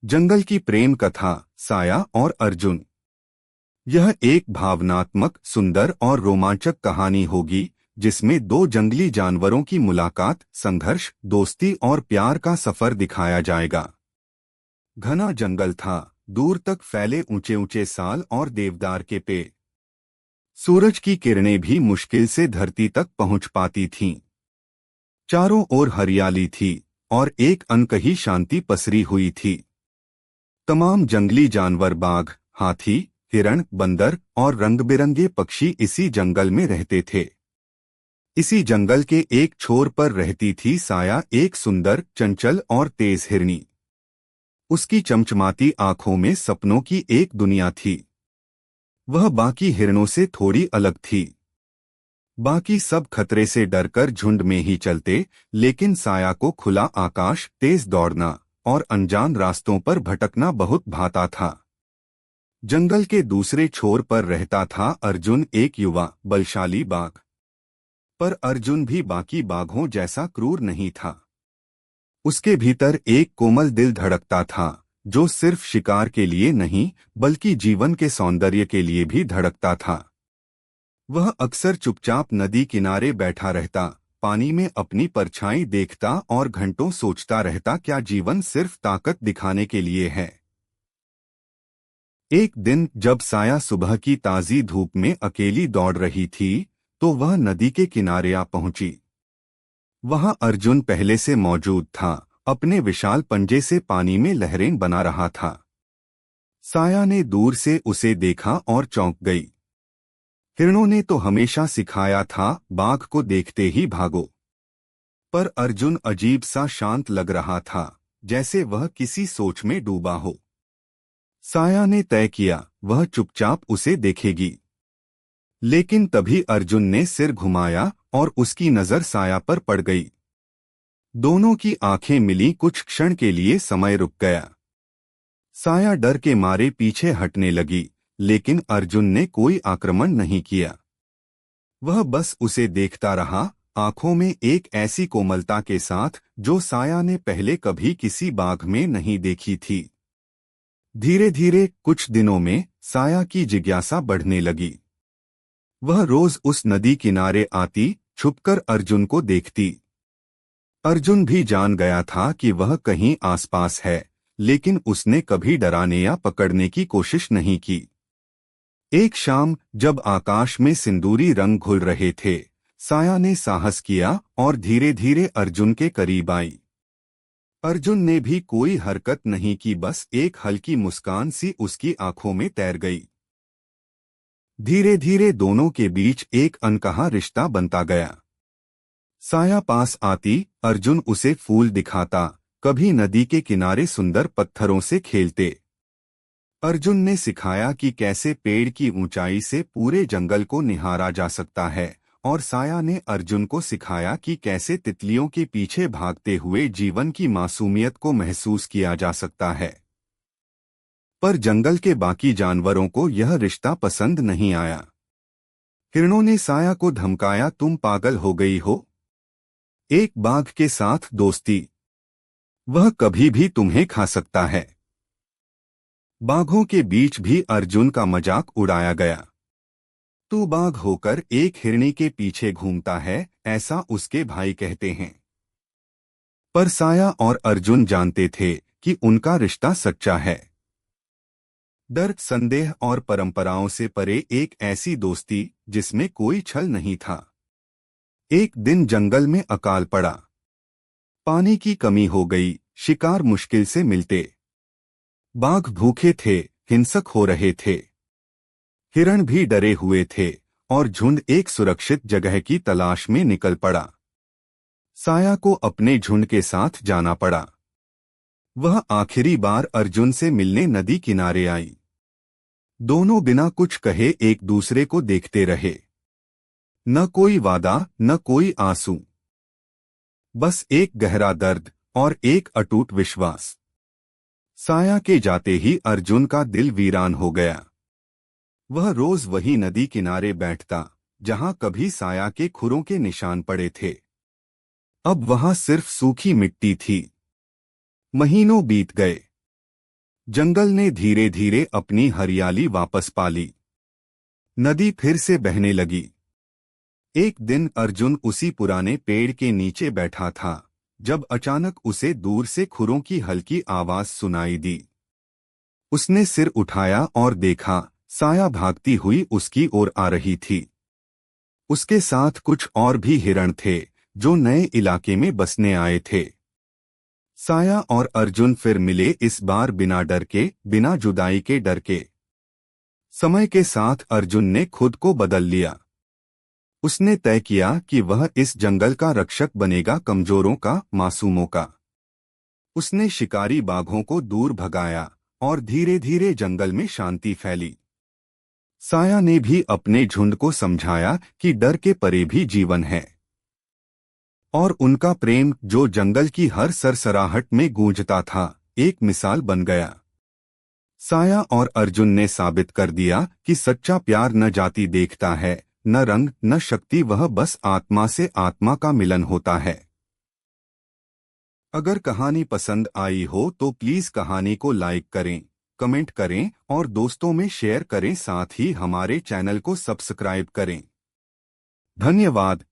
जंगल की प्रेम कथा, साया और अर्जुन। यह एक भावनात्मक, सुंदर और रोमांचक कहानी होगी जिसमें दो जंगली जानवरों की मुलाकात, संघर्ष, दोस्ती और प्यार का सफर दिखाया जाएगा। घना जंगल था, दूर तक फैले ऊंचे ऊंचे साल और देवदार के पेड़। सूरज की किरणें भी मुश्किल से धरती तक पहुंच पाती थीं। चारों ओर हरियाली थी और एक अनकही शांति पसरी हुई थी। तमाम जंगली जानवर, बाघ, हाथी, हिरण, बंदर और रंग-बिरंगे पक्षी इसी जंगल में रहते थे। इसी जंगल के एक छोर पर रहती थी साया, एक सुंदर, चंचल और तेज हिरनी। उसकी चमचमाती आंखों में सपनों की एक दुनिया थी। वह बाकी हिरणों से थोड़ी अलग थी। बाकी सब खतरे से डरकर झुंड में ही चलते, लेकिन साया को खुला आकाश, तेज दौड़ना और अनजान रास्तों पर भटकना बहुत भाता था। जंगल के दूसरे छोर पर रहता था अर्जुन, एक युवा, बलशाली बाघ। पर अर्जुन भी बाकी बाघों जैसा क्रूर नहीं था। उसके भीतर एक कोमल दिल धड़कता था, जो सिर्फ शिकार के लिए नहीं, बल्कि जीवन के सौंदर्य के लिए भी धड़कता था। वह अक्सर चुपचाप नदी किनारे बैठा रहता, पानी में अपनी परछाई देखता और घंटों सोचता रहता, क्या जीवन सिर्फ ताकत दिखाने के लिए है। एक दिन जब साया सुबह की ताजी धूप में अकेली दौड़ रही थी, तो वह नदी के किनारे आ पहुंची। वहां अर्जुन पहले से मौजूद था, अपने विशाल पंजे से पानी में लहरें बना रहा था। साया ने दूर से उसे देखा और चौंक गई। हिरणों ने तो हमेशा सिखाया था, बाघ को देखते ही भागो। पर अर्जुन अजीब सा शांत लग रहा था, जैसे वह किसी सोच में डूबा हो। साया ने तय किया, वह चुपचाप उसे देखेगी। लेकिन तभी अर्जुन ने सिर घुमाया और उसकी नजर साया पर पड़ गई। दोनों की आंखें मिली, कुछ क्षण के लिए समय रुक गया। साया डर के मारे पीछे हटने लगी, लेकिन अर्जुन ने कोई आक्रमण नहीं किया। वह बस उसे देखता रहा, आंखों में एक ऐसी कोमलता के साथ जो साया ने पहले कभी किसी बाघ में नहीं देखी थी। धीरे धीरे कुछ दिनों में साया की जिज्ञासा बढ़ने लगी। वह रोज उस नदी किनारे आती, छुपकर अर्जुन को देखती। अर्जुन भी जान गया था कि वह कहीं आसपास है, लेकिन उसने कभी डराने या पकड़ने की कोशिश नहीं की। एक शाम जब आकाश में सिंदूरी रंग घुल रहे थे, साया ने साहस किया और धीरे धीरे अर्जुन के करीब आई। अर्जुन ने भी कोई हरकत नहीं की, बस एक हल्की मुस्कान सी उसकी आंखों में तैर गई। धीरे धीरे दोनों के बीच एक अनकहा रिश्ता बनता गया। साया पास आती, अर्जुन उसे फूल दिखाता, कभी नदी के किनारे सुंदर पत्थरों से खेलते। अर्जुन ने सिखाया कि कैसे पेड़ की ऊंचाई से पूरे जंगल को निहारा जा सकता है, और साया ने अर्जुन को सिखाया कि कैसे तितलियों के पीछे भागते हुए जीवन की मासूमियत को महसूस किया जा सकता है। पर जंगल के बाकी जानवरों को यह रिश्ता पसंद नहीं आया। हिरणों ने साया को धमकाया, तुम पागल हो गई हो। एक बाघ के साथ दोस्ती, वह कभी भी तुम्हें खा सकता है। बाघों के बीच भी अर्जुन का मजाक उड़ाया गया। तू बाघ होकर एक हिरनी के पीछे घूमता है, ऐसा उसके भाई कहते हैं। पर साया और अर्जुन जानते थे कि उनका रिश्ता सच्चा है। डर, संदेह और परंपराओं से परे एक ऐसी दोस्ती जिसमें कोई छल नहीं था। एक दिन जंगल में अकाल पड़ा। पानी की कमी हो गई, शिकार मुश्किल से मिलते। बाघ भूखे थे, हिंसक हो रहे थे। हिरण भी डरे हुए थे और झुंड एक सुरक्षित जगह की तलाश में निकल पड़ा। साया को अपने झुंड के साथ जाना पड़ा। वह आखिरी बार अर्जुन से मिलने नदी किनारे आई। दोनों बिना कुछ कहे एक दूसरे को देखते रहे। न कोई वादा, न कोई आंसू, बस एक गहरा दर्द और एक अटूट विश्वास। साया के जाते ही अर्जुन का दिल वीरान हो गया। वह रोज वही नदी किनारे बैठता, जहां कभी साया के खुरों के निशान पड़े थे। अब वहां सिर्फ सूखी मिट्टी थी। महीनों बीत गए। जंगल ने धीरे धीरे अपनी हरियाली वापस पा ली। नदी फिर से बहने लगी। एक दिन अर्जुन उसी पुराने पेड़ के नीचे बैठा था जब अचानक उसे दूर से खुरों की हल्की आवाज सुनाई दी। उसने सिर उठाया और देखा, साया भागती हुई उसकी ओर आ रही थी। उसके साथ कुछ और भी हिरण थे जो नए इलाके में बसने आए थे। साया और अर्जुन फिर मिले, इस बार बिना डर के, बिना जुदाई के डर के। समय के साथ अर्जुन ने खुद को बदल लिया। उसने तय किया कि वह इस जंगल का रक्षक बनेगा, कमजोरों का, मासूमों का। उसने शिकारी बाघों को दूर भगाया और धीरे धीरे जंगल में शांति फैली। साया ने भी अपने झुंड को समझाया कि डर के परे भी जीवन है, और उनका प्रेम जो जंगल की हर सरसराहट में गूंजता था, एक मिसाल बन गया। साया और अर्जुन ने साबित कर दिया कि सच्चा प्यार न जाति देखता है, न रंग, न शक्ति, वह बस आत्मा से आत्मा का मिलन होता है। अगर कहानी पसंद आई हो तो प्लीज कहानी को लाइक करें, कमेंट करें और दोस्तों में शेयर करें। साथ ही हमारे चैनल को सब्सक्राइब करें। धन्यवाद।